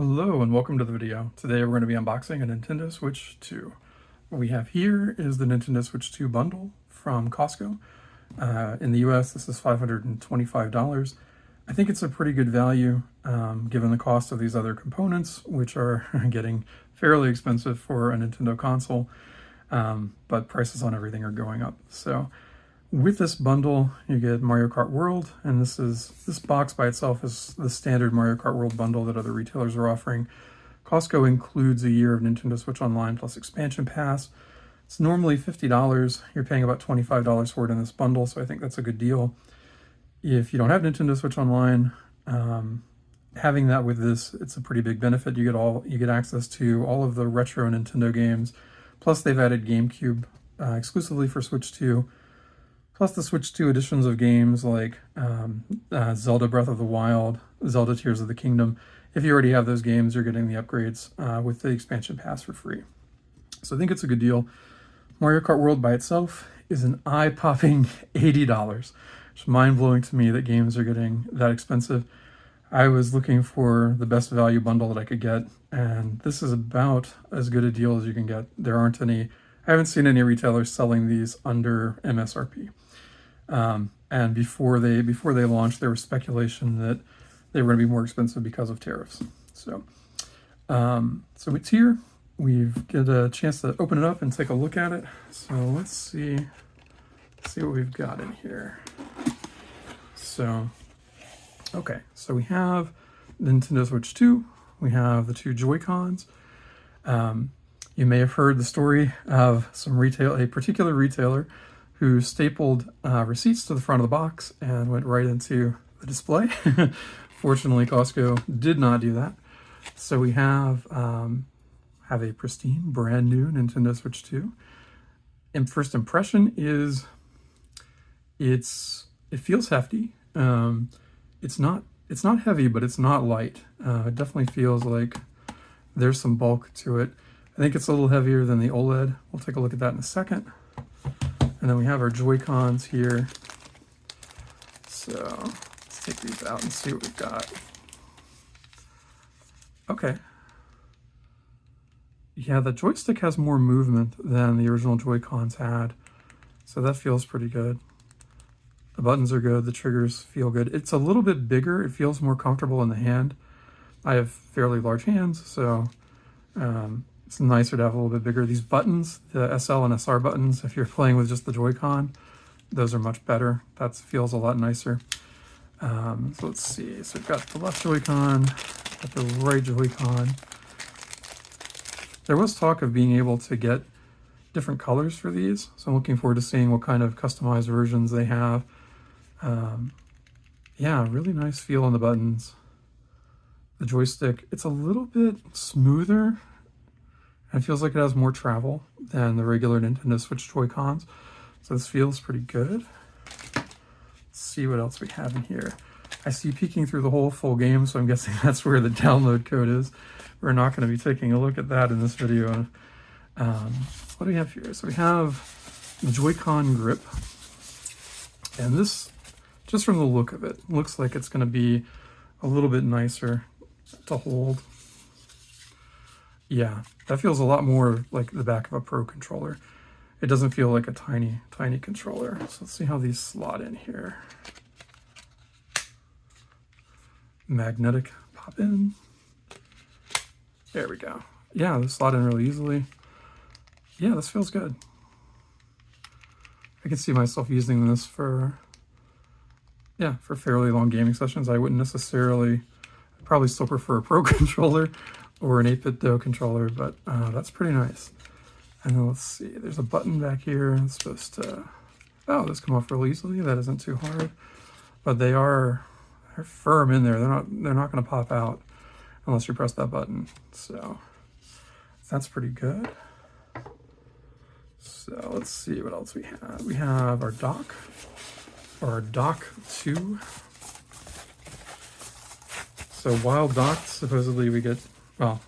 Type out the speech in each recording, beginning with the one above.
Hello and welcome to the video. Today we're going to be unboxing a Nintendo Switch 2. What we have here is the Nintendo Switch 2 bundle from Costco. In the US, this is $525. I think it's a pretty good value given the cost of these other components, which are getting fairly expensive for a Nintendo console, but prices on everything are going up. So with this bundle, you get Mario Kart World, and this box by itself is the standard Mario Kart World bundle that other retailers are offering. Costco includes a year of Nintendo Switch Online plus expansion pass. It's normally $50. You're paying about $25 for it in this bundle, so I think that's a good deal. If you don't have Nintendo Switch Online, having that with this, it's a pretty big benefit. You get access to all of the retro Nintendo games, plus they've added GameCube exclusively for Switch 2. Plus the Switch 2 editions of games like Zelda Breath of the Wild, Zelda Tears of the Kingdom. If you already have those games, you're getting the upgrades with the expansion pass for free. So I think it's a good deal. Mario Kart World by itself is an eye-popping $80. It's mind-blowing to me that games are getting that expensive. I was looking for the best value bundle that I could get, and this is about as good a deal as you can get. There aren't any, I haven't seen any retailers selling these under MSRP. And before they launched, there was speculation that they were going to be more expensive because of tariffs. So it's here. We've got a chance to open it up and take a look at it. So let's see what we've got in here. So, okay, so we have the Nintendo Switch 2. We have the two Joy-Cons. You may have heard the story of a particular retailer who stapled receipts to the front of the box and went right into the display. Fortunately, Costco did not do that. So we have a pristine, brand new Nintendo Switch 2. And first impression is it feels hefty. It's not heavy, but it's not light. It definitely feels like there's some bulk to it. I think it's a little heavier than the OLED. We'll take a look at that in a second. And then we have our Joy-Cons here. So let's take these out and see what we've got. Okay. Yeah, the joystick has more movement than the original Joy-Cons had. So that feels pretty good. The buttons are good, the triggers feel good. It's a little bit bigger, it feels more comfortable in the hand. I have fairly large hands, so it's nicer to have a little bit bigger. These buttons, the SL and SR buttons, if you're playing with just the Joy-Con, those are much better. That feels a lot nicer. So let's see. So we've got the left Joy-Con, got the right Joy-Con. There was talk of being able to get different colors for these, so I'm looking forward to seeing what kind of customized versions they have. Yeah, really nice feel on the buttons. The joystick, it's a little bit smoother. It feels like it has more travel than the regular Nintendo Switch Joy-Cons. So this feels pretty good. Let's see what else we have in here. I see peeking through the whole full game, so I'm guessing that's where the download code is. We're not going to be taking a look at that in this video. What do we have here? So we have the Joy-Con grip. And this, just from the look of it, looks like it's going to be a little bit nicer to hold. Yeah, that feels a lot more like the back of a Pro controller. It doesn't feel like a tiny, tiny controller. So let's see how these slot in here. Magnetic pop in. There we go. Yeah, they slot in really easily. Yeah, this feels good. I can see myself using this for fairly long gaming sessions. I wouldn't necessarily, I'd probably still prefer a Pro controller or an 8-bit Do controller, but that's pretty nice. And then let's see, there's a button back here. It's supposed to, this come off really easily. That isn't too hard, but they're firm in there. They're not going to pop out unless you press that button. So that's pretty good. So let's see what else we have. We have our dock, or our dock 2. So while docked, supposedly we get, well,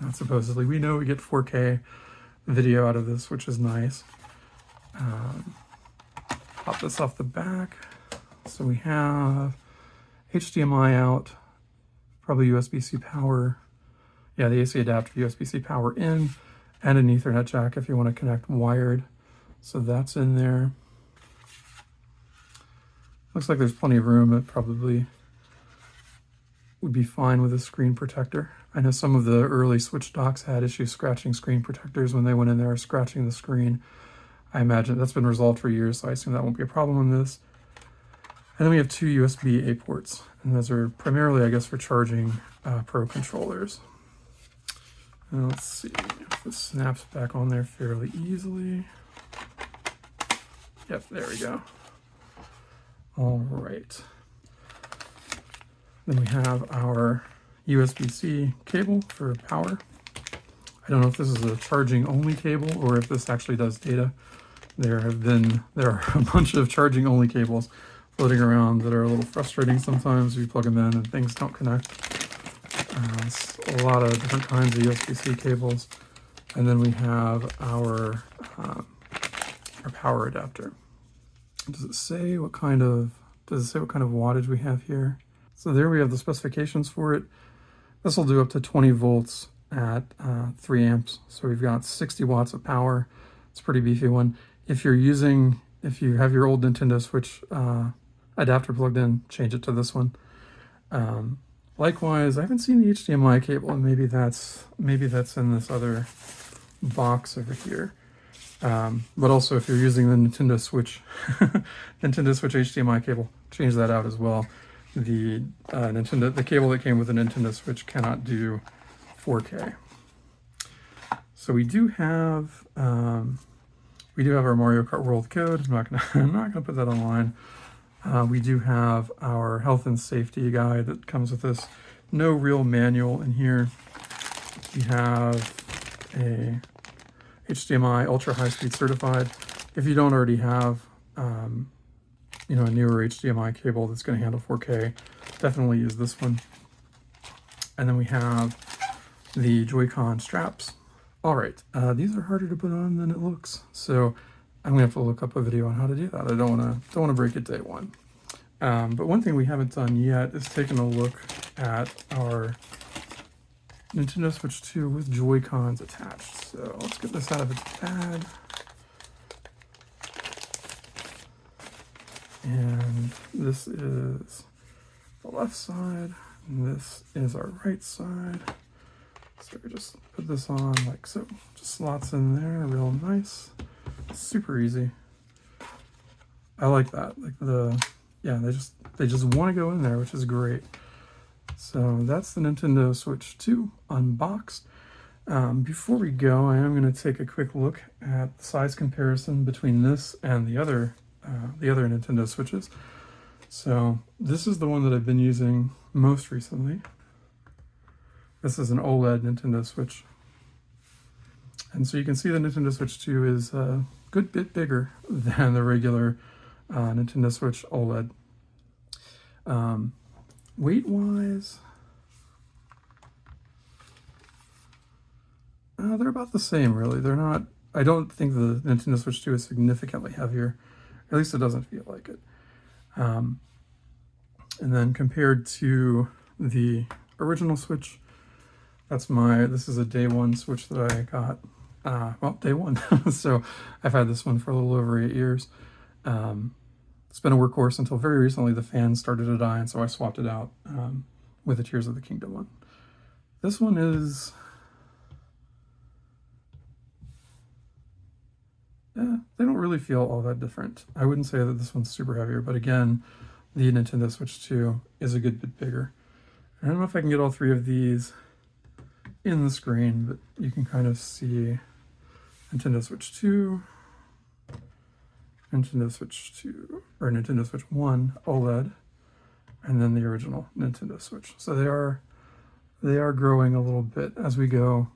not supposedly, we know we get 4K video out of this, which is nice. Pop this off the back. So we have HDMI out, probably USB-C power, Yeah, the AC adapter, USB-C power in, and an Ethernet jack if you want to connect wired. So that's in there. Looks like there's plenty of room. It probably would be fine with a screen protector. I know some of the early switch docks had issues scratching screen protectors when they went in there scratching the screen. I imagine that's been resolved for years, so I assume that won't be a problem on this. And then we have two USB-A ports, and those are primarily, I guess, for charging Pro controllers. And let's see if this snaps back on there fairly easily. Yep, there we go. All right. Then we have our USB-C cable for power. I don't know if this is a charging only cable or if this actually does data. There are a bunch of charging only cables floating around that are a little frustrating sometimes. You plug them in and things don't connect. It's a lot of different kinds of USB-C cables. And then we have our power adapter. Does it say what kind of wattage we have here? So there we have the specifications for it. This will do up to 20 volts at 3 amps. So we've got 60 watts of power. It's a pretty beefy one. If you have your old Nintendo Switch adapter plugged in, change it to this one. Likewise, I haven't seen the HDMI cable, and maybe that's in this other box over here. But also, if you're using the Nintendo Switch HDMI cable, change that out as well. The cable that came with the Nintendo Switch cannot do 4K. So we do have our Mario Kart World code. I'm not gonna put that online. We do have our health and safety guide that comes with this. No real manual in here. We have a HDMI ultra high speed certified. If you don't already have a newer HDMI cable that's going to handle 4K, definitely use this one. And then we have the Joy-Con straps. All right, these are harder to put on than it looks, so I'm gonna have to look up a video on how to do that. I don't want to break it day one. But one thing we haven't done yet is taking a look at our Nintendo Switch 2 with Joy-Cons attached. So let's get this out of its bag. And this is the left side, and this is our right side. So we just put this on like so. Just slots in there, real nice. Super easy. I like that. Like they just want to go in there, which is great. So that's the Nintendo Switch 2 unboxed. Before we go, I am going to take a quick look at the size comparison between this and the other Nintendo Switches. So this is the one that I've been using most recently. This is an OLED Nintendo Switch. And so you can see the Nintendo Switch 2 is a good bit bigger than the regular Nintendo Switch OLED. Weight-wise, they're about the same, really. They're not. I don't think the Nintendo Switch 2 is significantly heavier. At least it doesn't feel like it. And then compared to the original Switch, this is a day one Switch that I got. Well, day one. So I've had this one for a little over 8 years. It's been a workhorse until very recently the fans started to die, and so I swapped it out with the Tears of the Kingdom one. This one is... they don't really feel all that different. I wouldn't say that this one's super heavier, but again, the Nintendo Switch 2 is a good bit bigger. I don't know if I can get all three of these in the screen, but you can kind of see Nintendo Switch 2, Nintendo Switch 2, or Nintendo Switch 1 OLED, and then the original Nintendo Switch. So they are growing a little bit as we go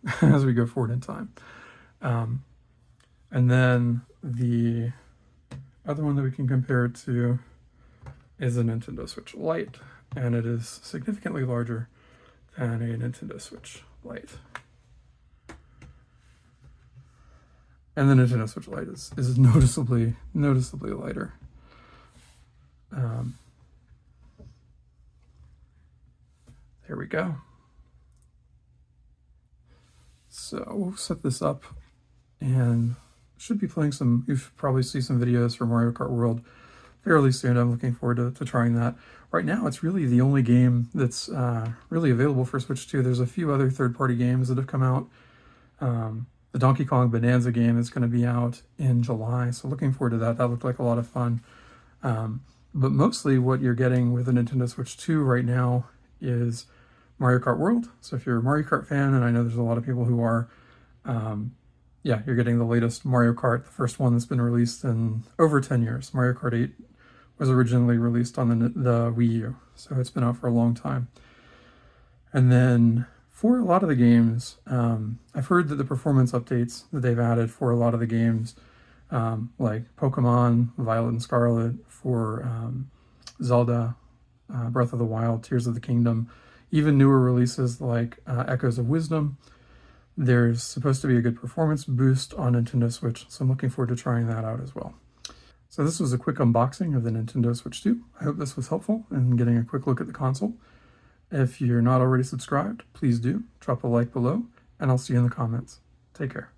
forward in time. And then the other one that we can compare it to is a Nintendo Switch Lite, and it is significantly larger than a Nintendo Switch Lite. And the Nintendo Switch Lite is noticeably lighter. There we go. So we'll set this up and should be playing some, you should probably see some videos for Mario Kart World fairly soon. I'm looking forward to trying that. Right now, it's really the only game that's really available for Switch 2. There's a few other third-party games that have come out. The Donkey Kong Bonanza game is going to be out in July, so looking forward to that. That looked like a lot of fun. But mostly what you're getting with the Nintendo Switch 2 right now is Mario Kart World. So if you're a Mario Kart fan, and I know there's a lot of people who are, yeah, you're getting the latest Mario Kart, the first one that's been released in over 10 years. Mario Kart 8 was originally released on the Wii U, so it's been out for a long time. And then for a lot of the games, I've heard that the performance updates that they've added for a lot of the games, like Pokemon, Violet and Scarlet, for Zelda, Breath of the Wild, Tears of the Kingdom, even newer releases like Echoes of Wisdom, there's supposed to be a good performance boost on Nintendo Switch, so I'm looking forward to trying that out as well. So this was a quick unboxing of the Nintendo Switch 2. I hope this was helpful in getting a quick look at the console. If you're not already subscribed, please do. Drop a like below, and I'll see you in the comments. Take care.